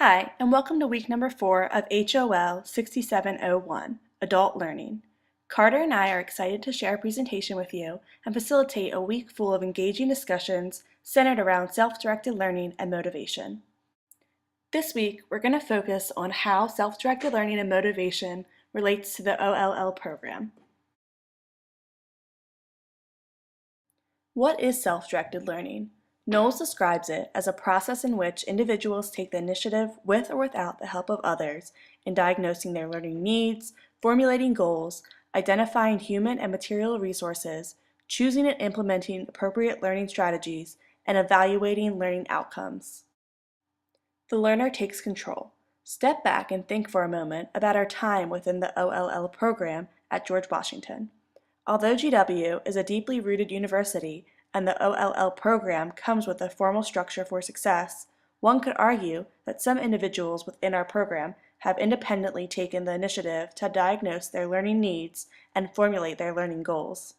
Hi, and welcome to week number 4 of HOL 6701, Adult Learning. Carter and I are excited to share a presentation with you and facilitate a week full of engaging discussions centered around self-directed learning and motivation. This week, we're going to focus on how self-directed learning and motivation relates to the OLL program. What is self-directed learning? Knowles describes it as a process in which individuals take the initiative with or without the help of others in diagnosing their learning needs, formulating goals, identifying human and material resources, choosing and implementing appropriate learning strategies, and evaluating learning outcomes. The learner takes control. Step back and think for a moment about our time within the OLL program at George Washington. Although GW is a deeply rooted university and the OLL program comes with a formal structure for success, one could argue that some individuals within our program have independently taken the initiative to diagnose their learning needs and formulate their learning goals.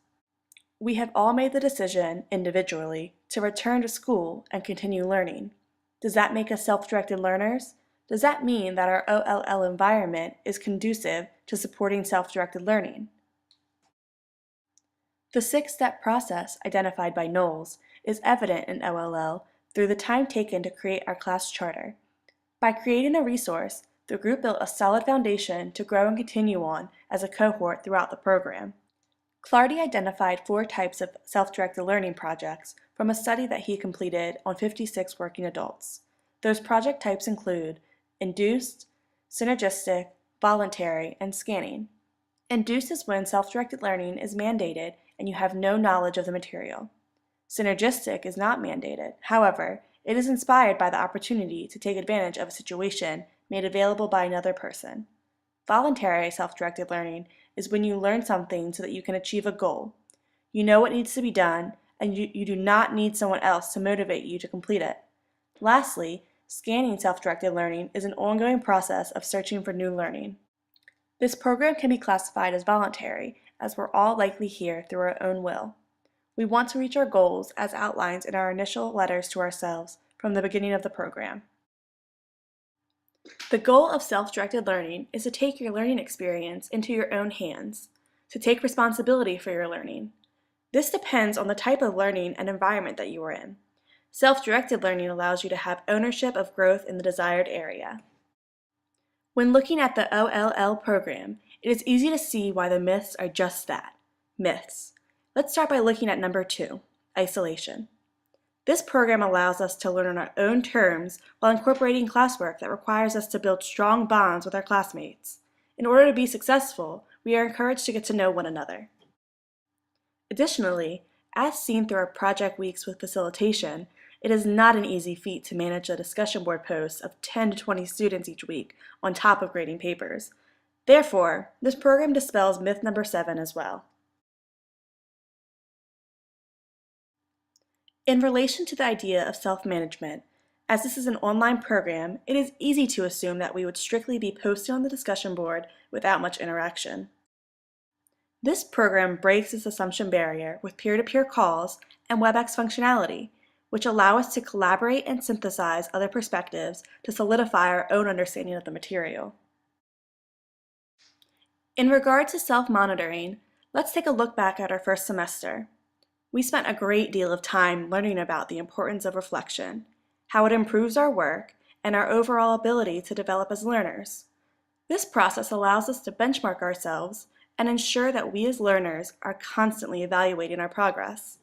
We have all made the decision, individually, to return to school and continue learning. Does that make us self-directed learners? Does that mean that our OLL environment is conducive to supporting self-directed learning? The 6-step process identified by Knowles is evident in OLL through the time taken to create our class charter. By creating a resource, the group built a solid foundation to grow and continue on as a cohort throughout the program. Clardy identified 4 types of self-directed learning projects from a study that he completed on 56 working adults. Those project types include induced, synergistic, voluntary, and scanning. Induced is when self-directed learning is mandated and you have no knowledge of the material. Synergistic is not mandated. However, it is inspired by the opportunity to take advantage of a situation made available by another person. Voluntary self-directed learning is when you learn something so that you can achieve a goal. You know what needs to be done, and you do not need someone else to motivate you to complete it. Lastly, scanning self-directed learning is an ongoing process of searching for new learning. This program can be classified as voluntary, as we're all likely here through our own will. We want to reach our goals as outlined in our initial letters to ourselves from the beginning of the program. The goal of self-directed learning is to take your learning experience into your own hands, to take responsibility for your learning. This depends on the type of learning and environment that you are in. Self-directed learning allows you to have ownership of growth in the desired area. When looking at the OLL program, it is easy to see why the myths are just that, myths. Let's start by looking at number 2, isolation. This program allows us to learn on our own terms while incorporating classwork that requires us to build strong bonds with our classmates. In order to be successful, we are encouraged to get to know one another. Additionally, as seen through our project weeks with facilitation, it is not an easy feat to manage a discussion board post of 10 to 20 students each week on top of grading papers. Therefore, this program dispels myth number 7 as well. In relation to the idea of self-management, as this is an online program, it is easy to assume that we would strictly be posted on the discussion board without much interaction. This program breaks this assumption barrier with peer-to-peer calls and WebEx functionality, which allow us to collaborate and synthesize other perspectives to solidify our own understanding of the material. In regard to self-monitoring, let's take a look back at our first semester. We spent a great deal of time learning about the importance of reflection, how it improves our work, and our overall ability to develop as learners. This process allows us to benchmark ourselves and ensure that we as learners are constantly evaluating our progress.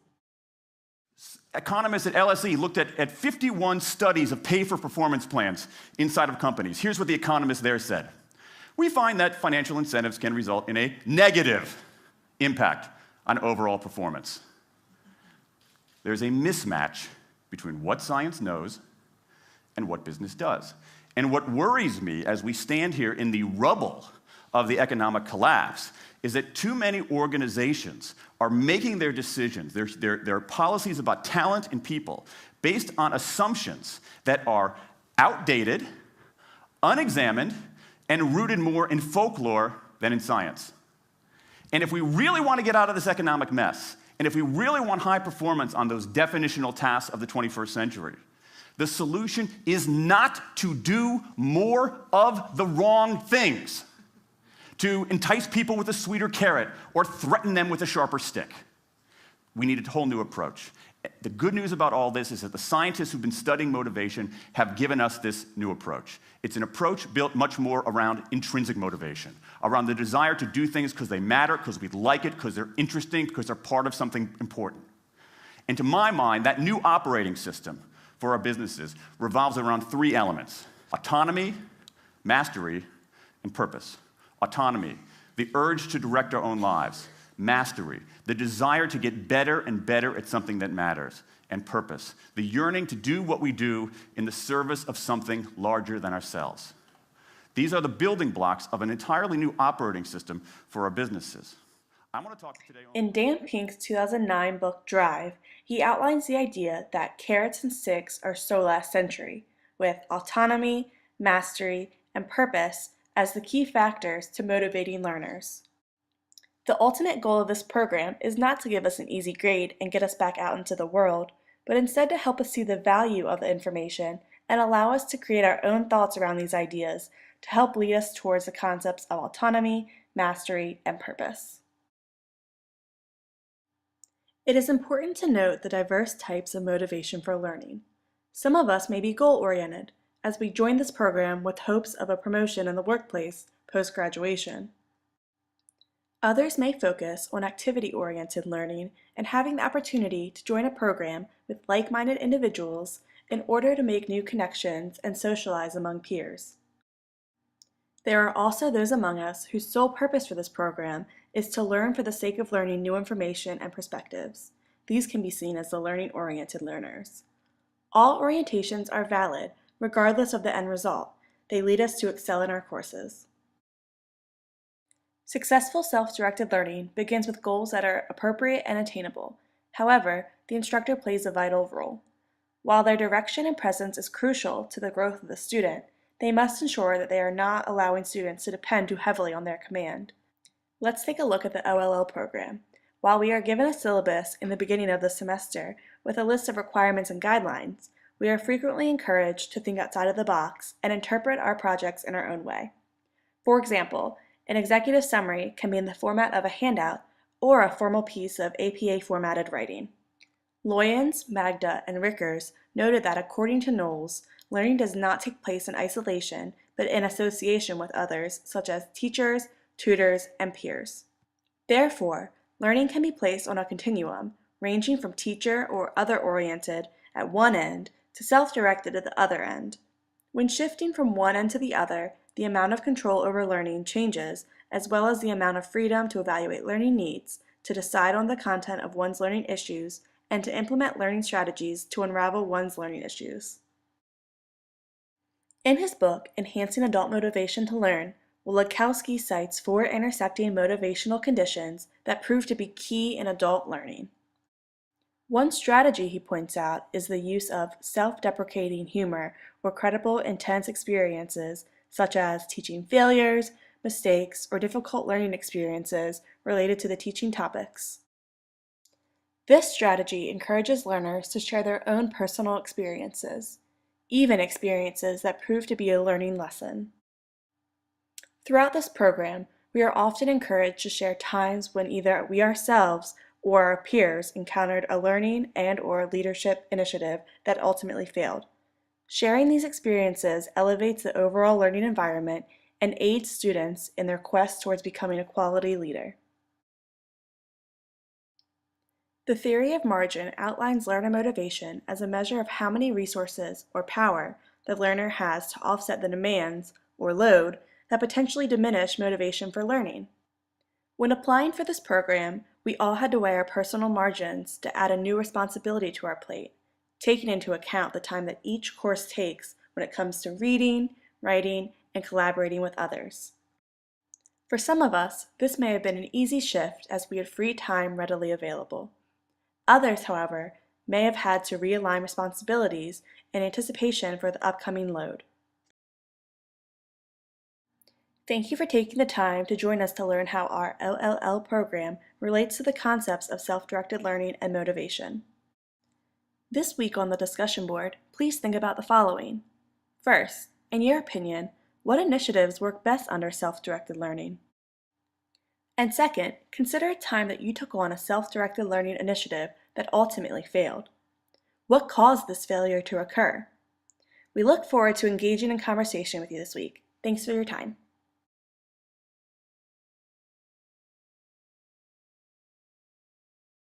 Economists at LSE looked at 51 studies of pay-for-performance plans inside of companies. Here's what the economists there said. We find that financial incentives can result in a negative impact on overall performance. There's a mismatch between what science knows and what business does. And what worries me as we stand here in the rubble of the economic collapse is that too many organizations are making their decisions, their policies about talent and people, based on assumptions that are outdated, unexamined, and rooted more in folklore than in science. And if we really want to get out of this economic mess, and if we really want high performance on those definitional tasks of the 21st century, The solution is not to do more of the wrong things, to entice people with a sweeter carrot or threaten them with a sharper stick. We need a whole new approach. The good news about all this is that the scientists who've been studying motivation have given us this new approach. It's an approach built much more around intrinsic motivation, around the desire to do things because they matter, because we like it, because they're interesting, because they're part of something important. And to my mind, that new operating system for our businesses revolves around three elements: autonomy, mastery, and purpose. Autonomy, the urge to direct our own lives. Mastery, the desire to get better and better at something that matters. And purpose, the yearning to do what we do in the service of something larger than ourselves. These are the building blocks of an entirely new operating system for our businesses. I want to talk today. In Dan Pink's 2009 book Drive, he outlines the idea that carrots and sticks are so last century, with autonomy, mastery, and purpose as the key factors to motivating learners. The ultimate goal of this program is not to give us an easy grade and get us back out into the world, but instead to help us see the value of the information and allow us to create our own thoughts around these ideas to help lead us towards the concepts of autonomy, mastery, and purpose. It is important to note the diverse types of motivation for learning. Some of us may be goal-oriented, as we join this program with hopes of a promotion in the workplace post-graduation. Others may focus on activity-oriented learning and having the opportunity to join a program with like-minded individuals in order to make new connections and socialize among peers. There are also those among us whose sole purpose for this program is to learn for the sake of learning new information and perspectives. These can be seen as the learning-oriented learners. All orientations are valid, regardless of the end result. They lead us to excel in our courses. Successful self-directed learning begins with goals that are appropriate and attainable. However, the instructor plays a vital role. While their direction and presence is crucial to the growth of the student, they must ensure that they are not allowing students to depend too heavily on their command. Let's take a look at the OLL program. While we are given a syllabus in the beginning of the semester with a list of requirements and guidelines, we are frequently encouraged to think outside of the box and interpret our projects in our own way. For example, an executive summary can be in the format of a handout or a formal piece of APA formatted writing. Loyens, Magda, and Rickers noted that according to Knowles, learning does not take place in isolation, but in association with others, such as teachers, tutors, and peers. Therefore, learning can be placed on a continuum, ranging from teacher or other-oriented at one end to self-directed at the other end. When shifting from one end to the other, the amount of control over learning changes, as well as the amount of freedom to evaluate learning needs, to decide on the content of one's learning issues, and to implement learning strategies to unravel one's learning issues. In his book, Enhancing Adult Motivation to Learn, Wolochowski cites 4 intersecting motivational conditions that prove to be key in adult learning. One strategy he points out is the use of self-deprecating humor or credible, intense experiences, such as teaching failures, mistakes, or difficult learning experiences related to the teaching topics. This strategy encourages learners to share their own personal experiences, even experiences that prove to be a learning lesson. Throughout this program, we are often encouraged to share times when either we ourselves or our peers encountered a learning and/or leadership initiative that ultimately failed. Sharing these experiences elevates the overall learning environment and aids students in their quest towards becoming a quality leader. The theory of margin outlines learner motivation as a measure of how many resources or power the learner has to offset the demands, or load, that potentially diminish motivation for learning. When applying for this program, we all had to weigh our personal margins to add a new responsibility to our plate, taking into account the time that each course takes when it comes to reading, writing, and collaborating with others. For some of us, this may have been an easy shift as we had free time readily available. Others, however, may have had to realign responsibilities in anticipation for the upcoming load. Thank you for taking the time to join us to learn how our OLL program relates to the concepts of self-directed learning and motivation. This week on the discussion board, please think about the following. First, in your opinion, what initiatives work best under self-directed learning? And second, consider a time that you took on a self-directed learning initiative that ultimately failed. What caused this failure to occur? We look forward to engaging in conversation with you this week. Thanks for your time.